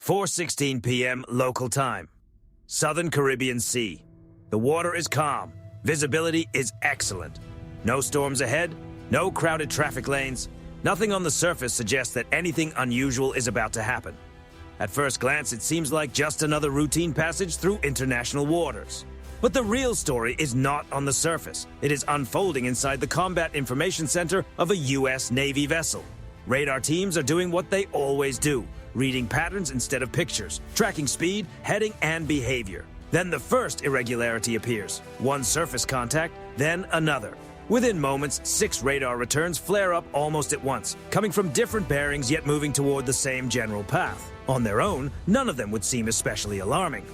4:16 p.m. local time. Southern Caribbean Sea. The water is calm. Visibility is excellent. No storms ahead, no crowded traffic lanes. Nothing on the surface suggests that anything unusual is about to happen. At first glance, it seems like just another routine passage through international waters. But the real story is not on the surface. It is unfolding inside the Combat Information Center of a U.S. Navy vessel. Radar teams are doing what they always do, reading patterns instead of pictures, tracking speed, heading, and behavior. Then the first irregularity appears. One surface contact, then another. Within moments, 6 radar returns flare up almost at once, coming from different bearings yet moving toward the same general path. On their own, none of them would seem especially alarming.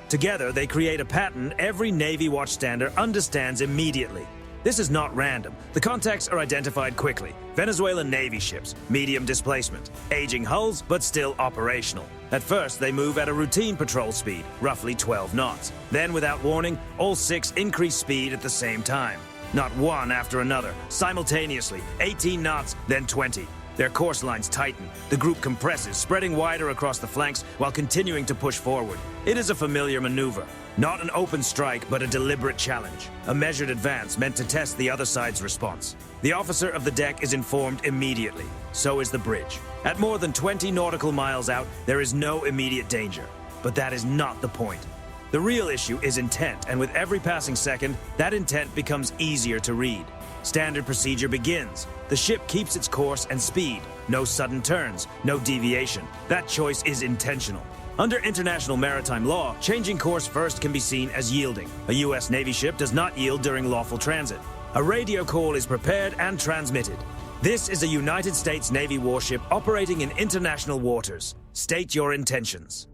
Together, they create a pattern every Navy watchstander understands immediately. This is not random. The contacts are identified quickly. Venezuelan Navy ships, medium displacement, aging hulls, but still operational. At first, they move at a routine patrol speed, roughly 12 knots. Then, without warning, all 6 increase speed at the same time. Not one after another, simultaneously, 18 knots, then 20. Their course lines tighten. The group compresses, spreading wider across the flanks while continuing to push forward. It is a familiar maneuver. Not an open strike, but a deliberate challenge. A measured advance meant to test the other side's response. The officer of the deck is informed immediately. So is the bridge. At more than 20 nautical miles out, there is no immediate danger. But that is not the point. The real issue is intent, and with every passing second, that intent becomes easier to read. Standard procedure begins. The ship keeps its course and speed. No sudden turns, no deviation. That choice is intentional. Under international maritime law, changing course first can be seen as yielding. A U.S. Navy ship does not yield during lawful transit. A radio call is prepared and transmitted. This is a United States Navy warship operating in international waters. State your intentions.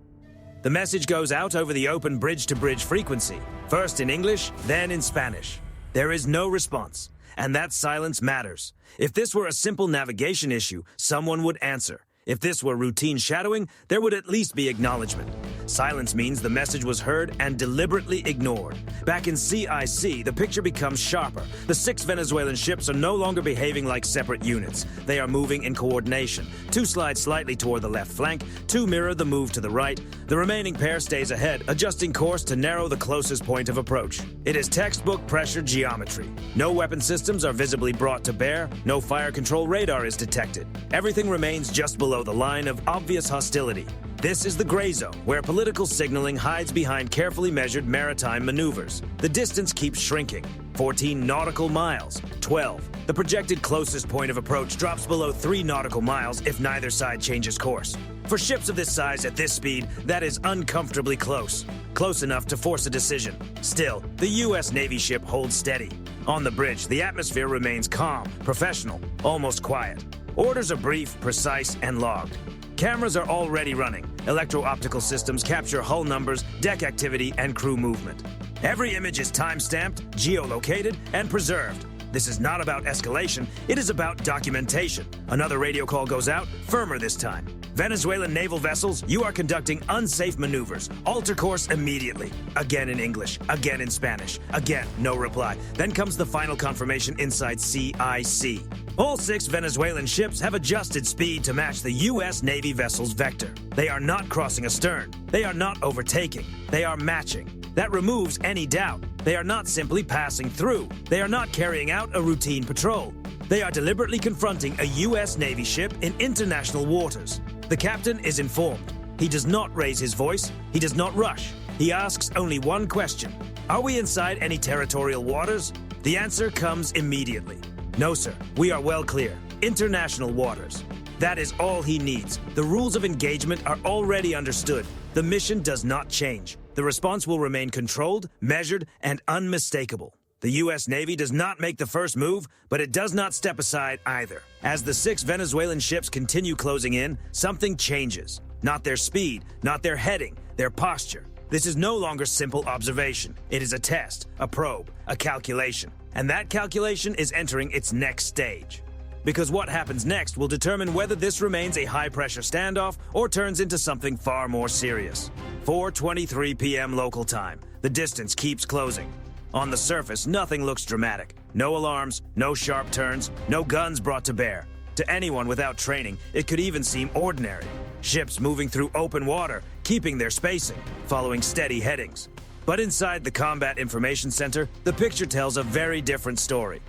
The message goes out over the open bridge-to-bridge frequency, first in English, then in Spanish. There is no response, and that silence matters. If this were a simple navigation issue, someone would answer. If this were routine shadowing, there would at least be acknowledgement. Silence means the message was heard and deliberately ignored. Back in CIC, the picture becomes sharper. The 6 Venezuelan ships are no longer behaving like separate units. They are moving in coordination. 2 slide slightly toward the left flank, 2 mirror the move to the right. The remaining pair stays ahead, adjusting course to narrow the closest point of approach. It is textbook pressure geometry. No weapon systems are visibly brought to bear. No fire control radar is detected. Everything remains just below the line of obvious hostility. This is the gray zone, where political signaling hides behind carefully measured maritime maneuvers. The distance keeps shrinking. 14 nautical miles. 12. The projected closest point of approach drops below 3 nautical miles if neither side changes course. For ships of this size at this speed, that is uncomfortably close. Close enough to force a decision. Still, the U.S. Navy ship holds steady. On the bridge, the atmosphere remains calm, professional, almost quiet. Orders are brief, precise, and logged. Cameras are already running. Electro-optical systems capture hull numbers, deck activity, and crew movement. Every image is time-stamped, geolocated, and preserved. This is not about escalation, it is about documentation. Another radio call goes out, firmer this time. Venezuelan naval vessels, you are conducting unsafe maneuvers. Alter course immediately. Again in English, again in Spanish. Again, no reply. Then comes the final confirmation inside CIC. All 6 Venezuelan ships have adjusted speed to match the U.S. Navy vessel's vector. They are not crossing astern. They are not overtaking. They are matching. That removes any doubt. They are not simply passing through. They are not carrying out a routine patrol. They are deliberately confronting a U.S. Navy ship in international waters. The captain is informed. He does not raise his voice. He does not rush. He asks only one question. Are we inside any territorial waters? The answer comes immediately. No, sir. We are well clear. International waters. That is all he needs. The rules of engagement are already understood. The mission does not change. The response will remain controlled, measured, and unmistakable. The U.S. Navy does not make the first move, but it does not step aside either. As the 6 Venezuelan ships continue closing in, something changes. Not their speed, not their heading, their posture. This is no longer simple observation. It is a test, a probe, a calculation. And that calculation is entering its next stage. Because what happens next will determine whether this remains a high-pressure standoff or turns into something far more serious. 4:23 p.m. local time. The distance keeps closing. On the surface, nothing looks dramatic. No alarms, no sharp turns, no guns brought to bear. To anyone without training, it could even seem ordinary. ships moving through open water, keeping their spacing, following steady headings. But inside the Combat Information Center, the picture tells a very different story.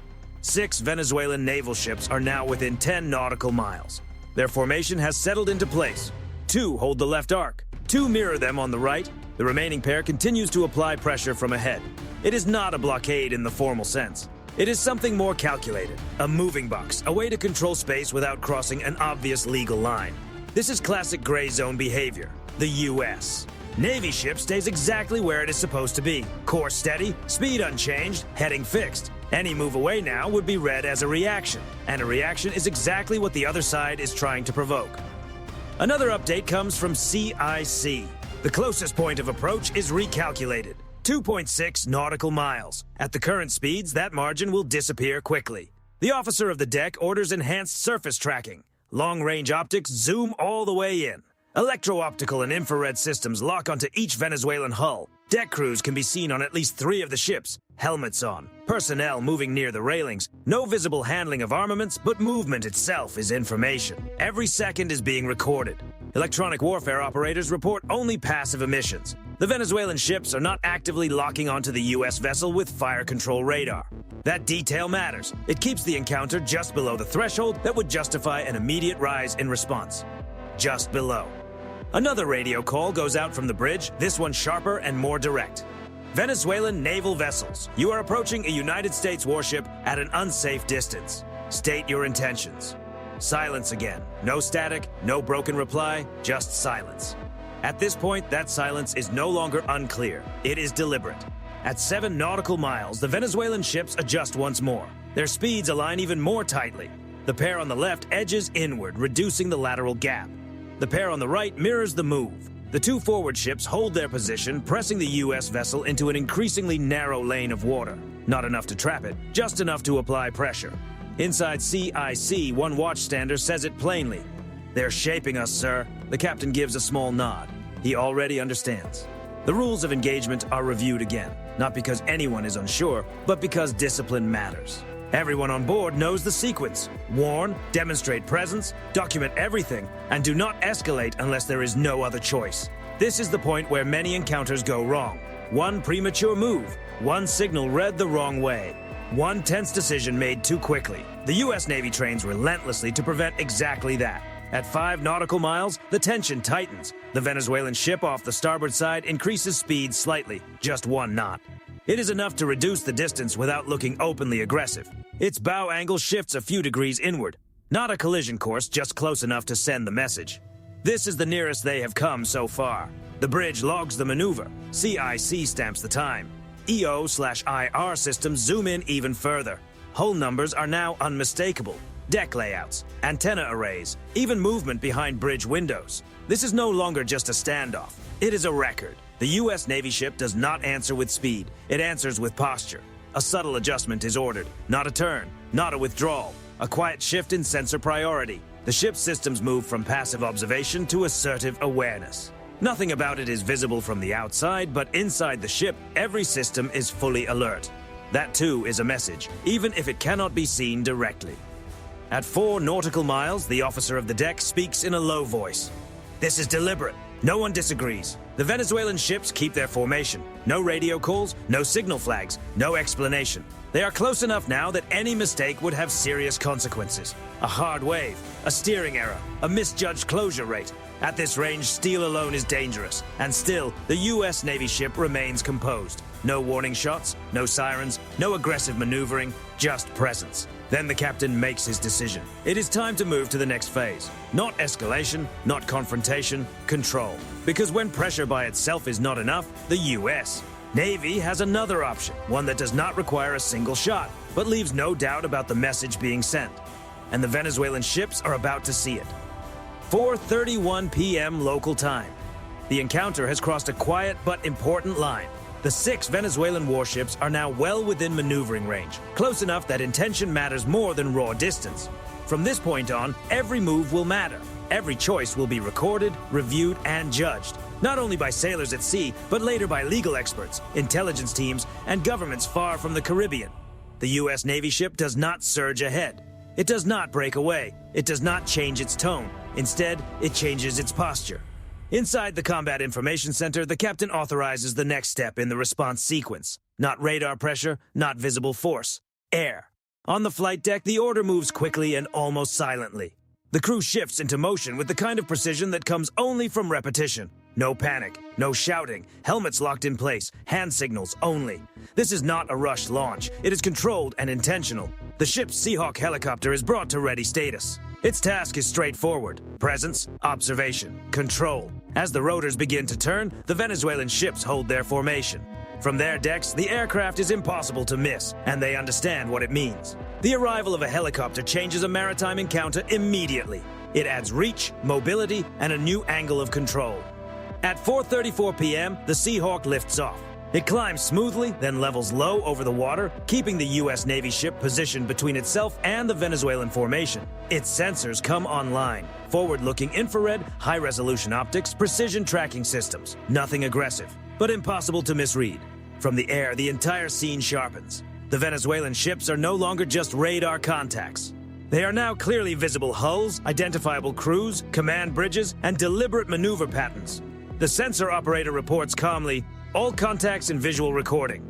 6 Venezuelan naval ships are now within 10 nautical miles. Their formation has settled into place. 2 hold the left arc, 2 mirror them on the right. The remaining pair continues to apply pressure from ahead. It is not a blockade in the formal sense. It is something more calculated, a moving box, a way to control space without crossing an obvious legal line. This is classic gray zone behavior, the U.S. Navy ship stays exactly where it is supposed to be. Course steady, speed unchanged, heading fixed. Any move away now would be read as a reaction, and a reaction is exactly what the other side is trying to provoke. Another update comes from CIC. The closest point of approach is recalculated, 2.6 nautical miles. At the current speeds, that margin will disappear quickly. The officer of the deck orders enhanced surface tracking. Long-range optics zoom all the way in. Electro-optical and infrared systems lock onto each Venezuelan hull. Deck crews can be seen on at least 3 of the ships, helmets on. Personnel moving near the railings. No visible handling of armaments, but movement itself is information. Every second is being recorded. Electronic warfare operators report only passive emissions. The Venezuelan ships are not actively locking onto the U.S. vessel with fire control radar. That detail matters. It keeps the encounter just below the threshold that would justify an immediate rise in response. Just below. Another radio call goes out from the bridge, this one sharper and more direct. Venezuelan naval vessels, you are approaching a United States warship at an unsafe distance. State your intentions. Silence again. No static, no broken reply, just silence. At this point, that silence is no longer unclear. It is deliberate. At 7 nautical miles, the Venezuelan ships adjust once more. Their speeds align even more tightly. The pair on the left edges inward, reducing the lateral gap. The pair on the right mirrors the move. The 2 forward ships hold their position, pressing the U.S. vessel into an increasingly narrow lane of water. Not enough to trap it, just enough to apply pressure. Inside CIC, one watchstander says it plainly. "They're shaping us, sir." The captain gives a small nod. He already understands. The rules of engagement are reviewed again, not because anyone is unsure, but because discipline matters. Everyone on board knows the sequence. Warn, demonstrate presence, document everything, and do not escalate unless there is no other choice. This is the point where many encounters go wrong. One premature move, one signal read the wrong way, one tense decision made too quickly. The U.S. Navy trains relentlessly to prevent exactly that. At 5 nautical miles, the tension tightens. The Venezuelan ship off the starboard side increases speed slightly, just 1 knot. It is enough to reduce the distance without looking openly aggressive. Its bow angle shifts a few degrees inward. Not a collision course, just close enough to send the message. This is the nearest they have come so far. The bridge logs the maneuver. CIC stamps the time. EO/IR systems zoom in even further. Hull numbers are now unmistakable. Deck layouts, antenna arrays, even movement behind bridge windows. This is no longer just a standoff. It is a record. The U.S. Navy ship does not answer with speed. It answers with posture. A subtle adjustment is ordered. Not a turn, not a withdrawal. A quiet shift in sensor priority. The ship's systems move from passive observation to assertive awareness. Nothing about it is visible from the outside, but inside the ship, every system is fully alert. That too is a message, even if it cannot be seen directly. At 4 nautical miles, the officer of the deck speaks in a low voice. This is deliberate. No one disagrees. The Venezuelan ships keep their formation. No radio calls, no signal flags, no explanation. They are close enough now that any mistake would have serious consequences. A hard wave, a steering error, a misjudged closure rate. At this range, steel alone is dangerous. And still, the U.S. Navy ship remains composed. No warning shots, no sirens, no aggressive maneuvering, just presence. Then the captain makes his decision. It is time to move to the next phase. Not escalation, not confrontation, control. Because when pressure by itself is not enough, the U.S. Navy has another option, one that does not require a single shot, but leaves no doubt about the message being sent. And the Venezuelan ships are about to see it. 4:31 p.m. local time. The encounter has crossed a quiet but important line. The 6 Venezuelan warships are now well within maneuvering range, close enough that intention matters more than raw distance. From this point on, every move will matter. Every choice will be recorded, reviewed, and judged, not only by sailors at sea, but later by legal experts, intelligence teams, and governments far from the Caribbean. The U.S. Navy ship does not surge ahead. It does not break away. It does not change its tone. Instead, it changes its posture. Inside the Combat Information Center, the captain authorizes the next step in the response sequence. Not radar pressure, not visible force. Air. On the flight deck, the order moves quickly and almost silently. The crew shifts into motion with the kind of precision that comes only from repetition. No panic, no shouting, helmets locked in place, hand signals only. This is not a rushed launch. It is controlled and intentional. The ship's Seahawk helicopter is brought to ready status. Its task is straightforward: presence, observation, control. As the rotors begin to turn, the Venezuelan ships hold their formation. From their decks, the aircraft is impossible to miss, and they understand what it means. The arrival of a helicopter changes a maritime encounter immediately. It adds reach, mobility, and a new angle of control. At 4:34 p.m., the Seahawk lifts off. It climbs smoothly, then levels low over the water, keeping the U.S. Navy ship positioned between itself and the Venezuelan formation. Its sensors come online. Forward-looking infrared, high-resolution optics, precision tracking systems. Nothing aggressive, but impossible to misread. From the air, the entire scene sharpens. The Venezuelan ships are no longer just radar contacts. They are now clearly visible hulls, identifiable crews, command bridges, and deliberate maneuver patterns. The sensor operator reports calmly, "All contacts in visual recording."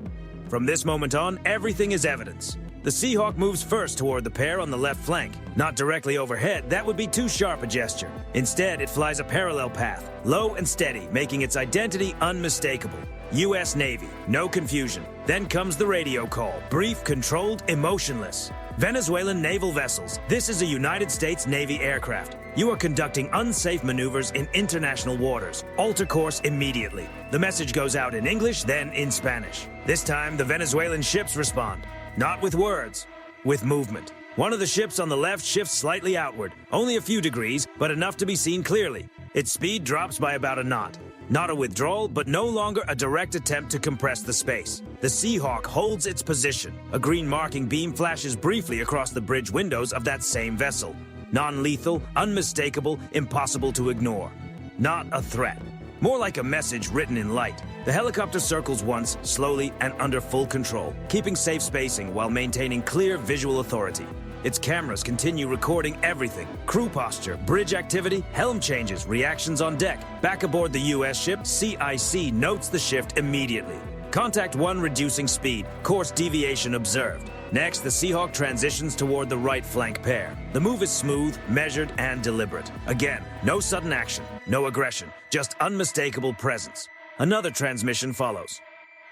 From this moment on, everything is evidence. The Seahawk moves first toward the pair on the left flank. Not directly overhead, that would be too sharp a gesture. Instead, it flies a parallel path, low and steady, making its identity unmistakable. U.S. Navy, no confusion. Then comes the radio call, brief, controlled, emotionless. Venezuelan naval vessels, this is a United States Navy aircraft. You are conducting unsafe maneuvers in international waters. Alter course immediately. The message goes out in English, then in Spanish. This time, the Venezuelan ships respond. Not with words, with movement. One of the ships on the left shifts slightly outward, only a few degrees, but enough to be seen clearly. Its speed drops by about a knot. Not a withdrawal, but no longer a direct attempt to compress the space. The Seahawk holds its position. A green marking beam flashes briefly across the bridge windows of that same vessel. Non-lethal, unmistakable, impossible to ignore. Not a threat. More like a message written in light. The helicopter circles once, slowly and under full control, keeping safe spacing while maintaining clear visual authority. Its cameras continue recording everything: crew posture, bridge activity, helm changes, reactions on deck. Back aboard the U.S. ship, CIC notes the shift immediately. Contact 1 reducing speed, course deviation observed. Next, the Seahawk transitions toward the right flank pair. The move is smooth, measured, and deliberate. Again, no sudden action, no aggression, just unmistakable presence. Another transmission follows.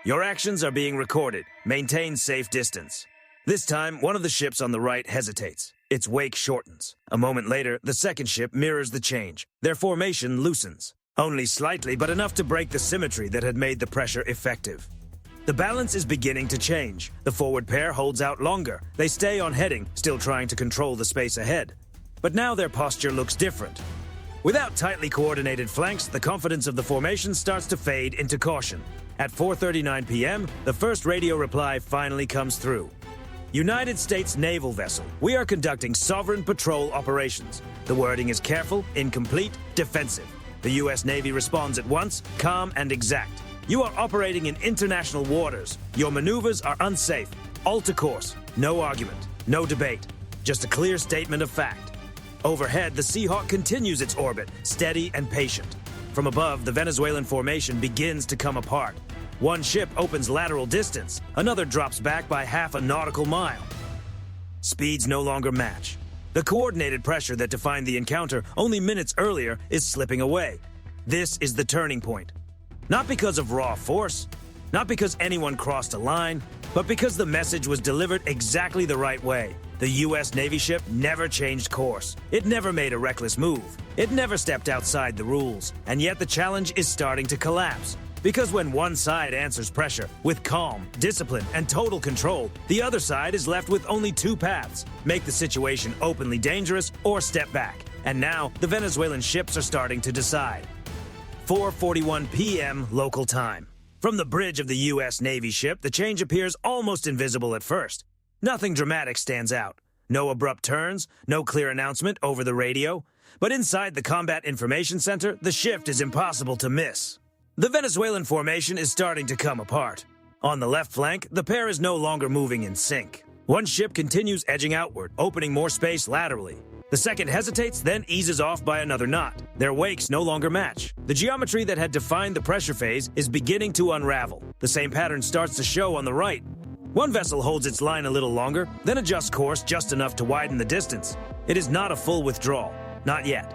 Your actions are being recorded. Maintain safe distance. This time, one of the ships on the right hesitates. Its wake shortens. A moment later, the second ship mirrors the change. Their formation loosens. Only slightly, but enough to break the symmetry that had made the pressure effective. The balance is beginning to change. The forward pair holds out longer. They stay on heading, still trying to control the space ahead. But now their posture looks different. Without tightly coordinated flanks, the confidence of the formation starts to fade into caution. At 4:39 p.m., the first radio reply finally comes through. United States Naval vessel, we are conducting sovereign patrol operations. The wording is careful, incomplete, defensive. The U.S. Navy responds at once, calm and exact. You are operating in international waters. Your maneuvers are unsafe. Alter course. No argument. No debate. Just a clear statement of fact. Overhead, the Seahawk continues its orbit, steady and patient. From above, the Venezuelan formation begins to come apart. One ship opens lateral distance. Another drops back by half a nautical mile. Speeds no longer match. The coordinated pressure that defined the encounter only minutes earlier is slipping away. This is the turning point. Not because of raw force, not because anyone crossed a line, but because the message was delivered exactly the right way. The U.S. Navy ship never changed course. It never made a reckless move. It never stepped outside the rules. And yet the challenge is starting to collapse. Because when one side answers pressure with calm, discipline, and total control, the other side is left with only two paths: make the situation openly dangerous or step back. And now, the Venezuelan ships are starting to decide. 4:41 p.m. local time. From the bridge of the U.S. Navy ship, the change appears almost invisible at first. Nothing dramatic stands out. No abrupt turns, no clear announcement over the radio. But inside the Combat Information Center, the shift is impossible to miss. The Venezuelan formation is starting to come apart. On the left flank, the pair is no longer moving in sync. One ship continues edging outward, opening more space laterally. The second hesitates, then eases off by another knot. Their wakes no longer match. The geometry that had defined the pressure phase is beginning to unravel. The same pattern starts to show on the right. One vessel holds its line a little longer, then adjusts course just enough to widen the distance. It is not a full withdrawal, not yet.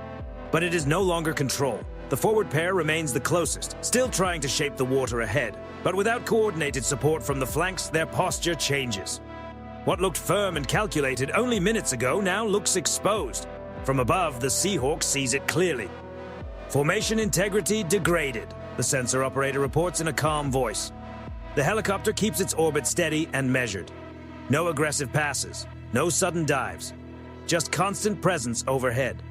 But it is no longer control. The forward pair remains the closest, still trying to shape the water ahead. But without coordinated support from the flanks, their posture changes. What looked firm and calculated only minutes ago now looks exposed. From above, the Seahawk sees it clearly. Formation integrity degraded, the sensor operator reports in a calm voice. The helicopter keeps its orbit steady and measured. No aggressive passes, no sudden dives. Just constant presence overhead.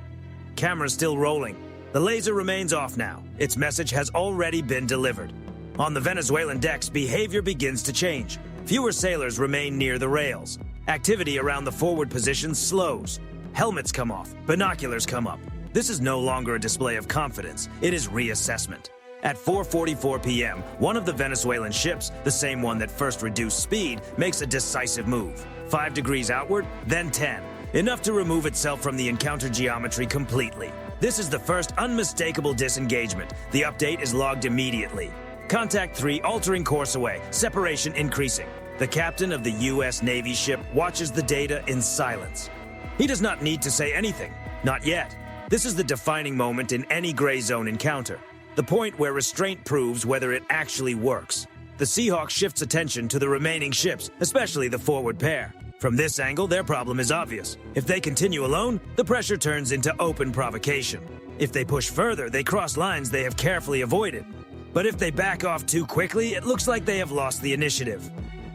Camera still rolling. The laser remains off now. Its message has already been delivered. On the Venezuelan decks, behavior begins to change. Fewer sailors remain near the rails. Activity around the forward positions slows. Helmets come off, binoculars come up. This is no longer a display of confidence, it is reassessment. At 4:44 p.m., one of the Venezuelan ships, the same one that first reduced speed, makes a decisive move. 5 degrees outward, then 10. Enough to remove itself from the encounter geometry completely. This is the first unmistakable disengagement. The update is logged immediately. Contact 3 altering course away, separation increasing. The captain of the U.S. Navy ship watches the data in silence. He does not need to say anything, not yet. This is the defining moment in any gray zone encounter, the point where restraint proves whether it actually works. The Seahawk shifts attention to the remaining ships, especially the forward pair. From this angle, their problem is obvious. If they continue alone, the pressure turns into open provocation. If they push further, they cross lines they have carefully avoided. But if they back off too quickly, it looks like they have lost the initiative.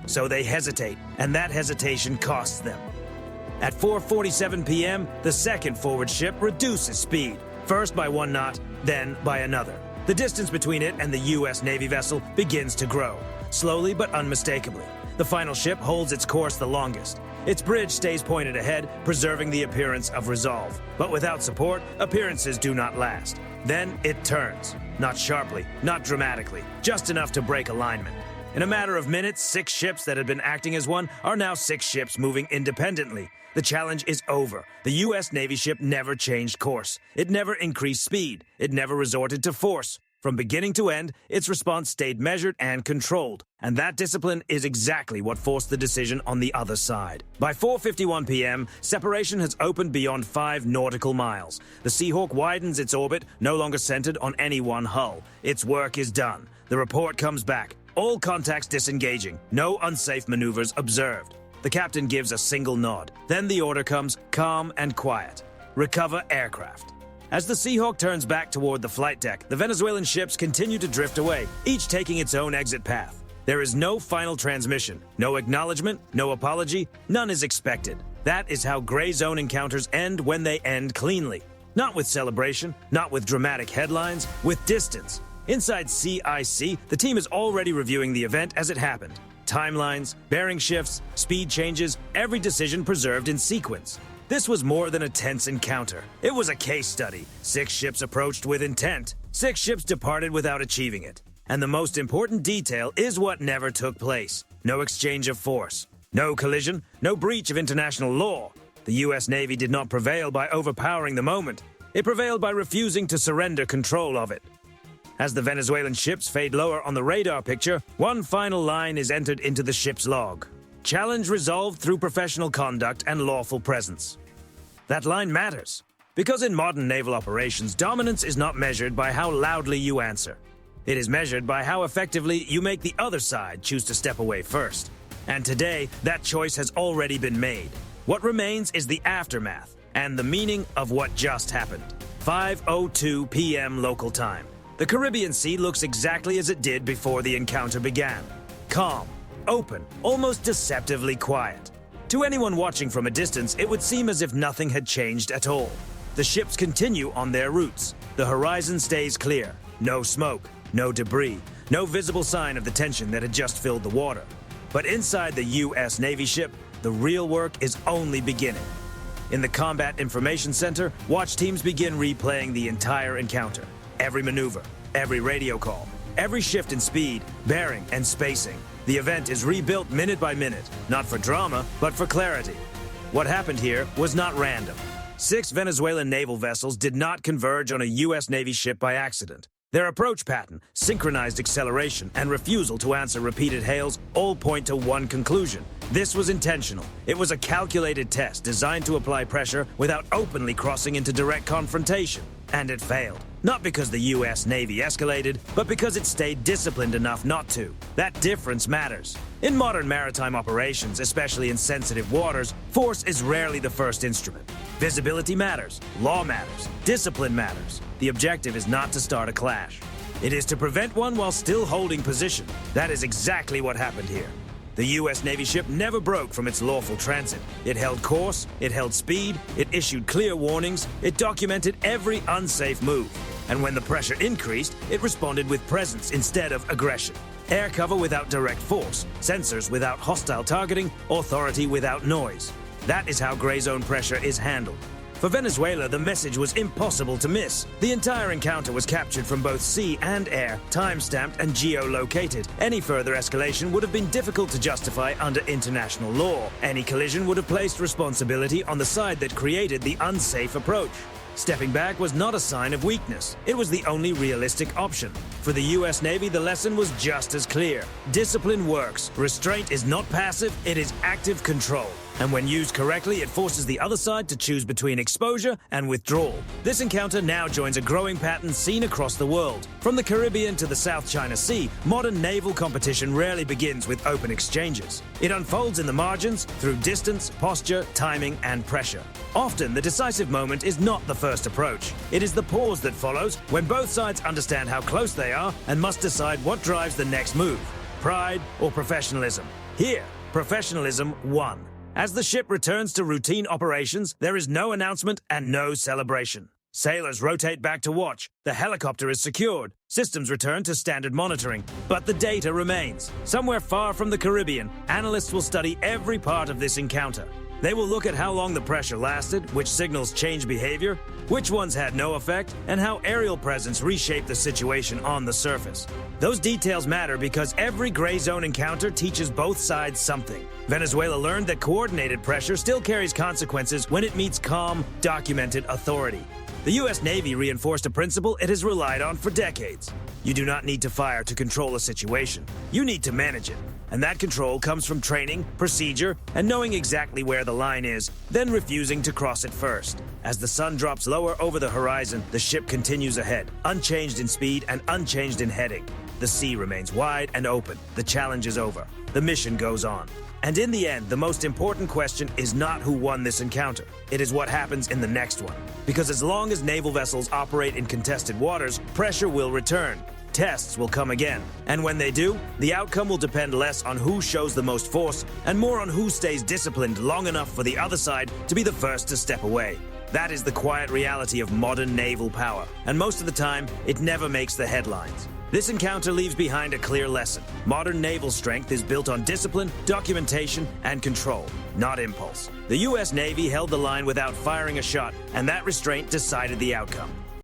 So they hesitate, and that hesitation costs them. At 4:47 p.m., the second forward ship reduces speed, first by 1 knot, then by another. The distance between it and the U.S. Navy vessel begins to grow, slowly but unmistakably. The final ship holds its course the longest. Its bridge stays pointed ahead, preserving the appearance of resolve. But without support, appearances do not last. Then it turns. Not sharply, not dramatically, just enough to break alignment. In a matter of minutes, 6 ships that had been acting as one are now 6 ships moving independently. The challenge is over. The U.S. Navy ship never changed course. It never increased speed. It never resorted to force. From beginning to end, its response stayed measured and controlled. And that discipline is exactly what forced the decision on the other side. By 4:51 p.m., separation has opened beyond 5 nautical miles. The Seahawk widens its orbit, no longer centered on any one hull. Its work is done. The report comes back. All contacts disengaging. No unsafe maneuvers observed. The captain gives a single nod. Then the order comes, calm and quiet. Recover aircraft. As the Seahawk turns back toward the flight deck, the Venezuelan ships continue to drift away, each taking its own exit path. There is no final transmission, no acknowledgement, no apology, none is expected. That is how gray zone encounters end when they end cleanly. Not with celebration, not with dramatic headlines, with distance. Inside CIC, the team is already reviewing the event as it happened. Timelines, bearing shifts, speed changes, every decision preserved in sequence. This was more than a tense encounter. It was a case study. 6 ships approached with intent. 6 ships departed without achieving it. And the most important detail is what never took place. No exchange of force. No collision. No breach of international law. The U.S. Navy did not prevail by overpowering the moment. It prevailed by refusing to surrender control of it. As the Venezuelan ships fade lower on the radar picture, one final line is entered into the ship's log. Challenge resolved through professional conduct and lawful presence. That line matters, because in modern naval operations, dominance is not measured by how loudly you answer. It is measured by how effectively you make the other side choose to step away first. And today, that choice has already been made. What remains is the aftermath and the meaning of what just happened. 5:02 p.m. local time. The Caribbean Sea looks exactly as it did before the encounter began. Calm, open, almost deceptively quiet. To anyone watching from a distance, it would seem as if nothing had changed at all. The ships continue on their routes. The horizon stays clear. No smoke, no debris, no visible sign of the tension that had just filled the water. But inside the U.S. Navy ship, the real work is only beginning. In the Combat Information Center, watch teams begin replaying the entire encounter. Every maneuver, every radio call, every shift in speed, bearing, and spacing. The event is rebuilt minute by minute, not for drama, but for clarity. What happened here was not random. 6 Venezuelan naval vessels did not converge on a U.S. Navy ship by accident. Their approach pattern, synchronized acceleration, and refusal to answer repeated hails all point to one conclusion. This was intentional. It was a calculated test designed to apply pressure without openly crossing into direct confrontation. And it failed. Not because the U.S. Navy escalated, but because it stayed disciplined enough not to. That difference matters. In modern maritime operations, especially in sensitive waters, force is rarely the first instrument. Visibility matters, law matters, discipline matters. The objective is not to start a clash. It is to prevent one while still holding position. That is exactly what happened here. The U.S. Navy ship never broke from its lawful transit. It held course, it held speed, it issued clear warnings, it documented every unsafe move. And when the pressure increased, it responded with presence instead of aggression. Air cover without direct force, sensors without hostile targeting, authority without noise. That is how gray zone pressure is handled. For Venezuela, the message was impossible to miss. The entire encounter was captured from both sea and air, time-stamped and geo-located. Any further escalation would have been difficult to justify under international law. Any collision would have placed responsibility on the side that created the unsafe approach. Stepping back was not a sign of weakness. It was the only realistic option. For the U.S. Navy, the lesson was just as clear. Discipline works. Restraint is not passive, it is active control. And when used correctly, it forces the other side to choose between exposure and withdrawal. This encounter now joins a growing pattern seen across the world. From the Caribbean to the South China Sea, modern naval competition rarely begins with open exchanges. It unfolds in the margins through distance, posture, timing, and pressure. Often, the decisive moment is not the first approach. It is the pause that follows when both sides understand how close they are and must decide what drives the next move. Pride or professionalism. Here, professionalism won. As the ship returns to routine operations, there is no announcement and no celebration. Sailors rotate back to watch. The helicopter is secured. Systems return to standard monitoring. But the data remains. Somewhere far from the Caribbean, analysts will study every part of this encounter. They will look at how long the pressure lasted, which signals changed behavior, which ones had no effect, and how aerial presence reshaped the situation on the surface. Those details matter because every gray zone encounter teaches both sides something. Venezuela learned that coordinated pressure still carries consequences when it meets calm, documented authority. The U.S. Navy reinforced a principle it has relied on for decades. You do not need to fire to control a situation. You need to manage it. And that control comes from training, procedure, and knowing exactly where the line is, then refusing to cross it first. As the sun drops lower over the horizon, the ship continues ahead, unchanged in speed and unchanged in heading. The sea remains wide and open. The challenge is over. The mission goes on. And in the end, the most important question is not who won this encounter. It is what happens in the next one. Because as long as naval vessels operate in contested waters, pressure will return. Tests will come again. And when they do, the outcome will depend less on who shows the most force and more on who stays disciplined long enough for the other side to be the first to step away. That is the quiet reality of modern naval power. And most of the time, it never makes the headlines. This encounter leaves behind a clear lesson. Modern naval strength is built on discipline, documentation, and control, not impulse. The U.S. Navy held the line without firing a shot, and that restraint decided the outcome.